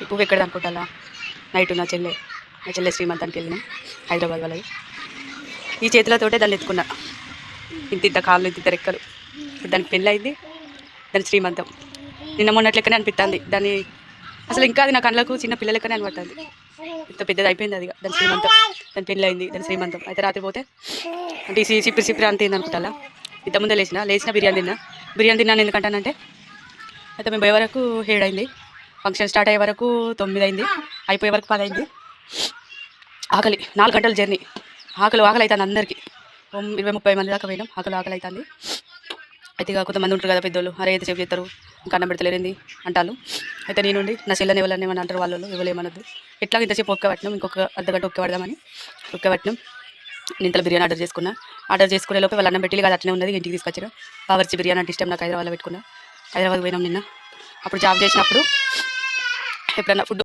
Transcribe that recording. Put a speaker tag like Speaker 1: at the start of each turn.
Speaker 1: ఈ పువ్వు ఎక్కడ అనుకుంటా నైట్ నా చెల్లె శ్రీమంతానికి వెళ్ళినాం హైదరాబాద్ వాళ్ళది. ఈ చేతులతోటే దాన్ని ఎత్తుకున్నా, ఇంత కాళ్ళు ఇంత రెక్కలు. దానికి పెళ్ళి అయింది, దాని శ్రీమంతం నిన్న మొన్నటి లెక్కనే అనిపిస్తుంది. దాన్ని అసలు ఇంకా అది నా కళ్ళకు చిన్న పిల్ల లెక్కనే అనిపడుతుంది. ఇంత పెద్దది అయిపోయింది అది. దాని శ్రీమంతం, దాని పెళ్ళి అయింది, దాని శ్రీమంతం. అయితే రాత్రి పోతే అంటే సిప్పిరి అంత అయింది అనుకుంటా. ఇంతకుముందే లేచిన బిర్యానీ తిన్నాను. ఎందుకంటానంటే అయితే మేము పోయే వరకు 7 అయింది, ఫంక్షన్ స్టార్ట్ అయ్యే వరకు 9 అయింది, అయిపోయే వరకు 10 అయింది. ఆకలి 4 గంటల జర్నీ, ఆకలి అవుతుంది అందరికీ. 20-30 మంది దాకా పోయినాం. ఆకలి అవుతుంది. అయితే ఇక కొంతమంది ఉంటారు కదా పెద్దోళ్ళు, అరే అయితే సేపు చేస్తారు ఇంకా అన్నం పెడతలేరేంది అంటారు. అయితే నేనుండి నా చెల్లెని ఎవరని ఏమని అంటారు వాళ్ళు, ఇవ్వలేమనద్దు. ఎట్లా ఇంతసేపు ఒక్క పట్టినాం, ఇంకొక అర్ధగంట ఒక్క పడదామని ఒక్క పట్టినాం. ఇంతలో బిర్యానీ ఆర్డర్ చేసుకునే లోపే వాళ్ళు అన్నం పెట్టి కదా అట్లనే ఉన్నది. ఇంటికి తీసుకొచ్చారు. బావర్చి బిర్యానీ అంటే ఇష్టం నాకు. హైదరాబాద్లో పెట్టుకున్నా. హైదరాబాద్ పోయినాం నిన్న. అప్పుడు జాబ్ చేసినప్పుడు ఎప్పుడన్నా ఫుడ్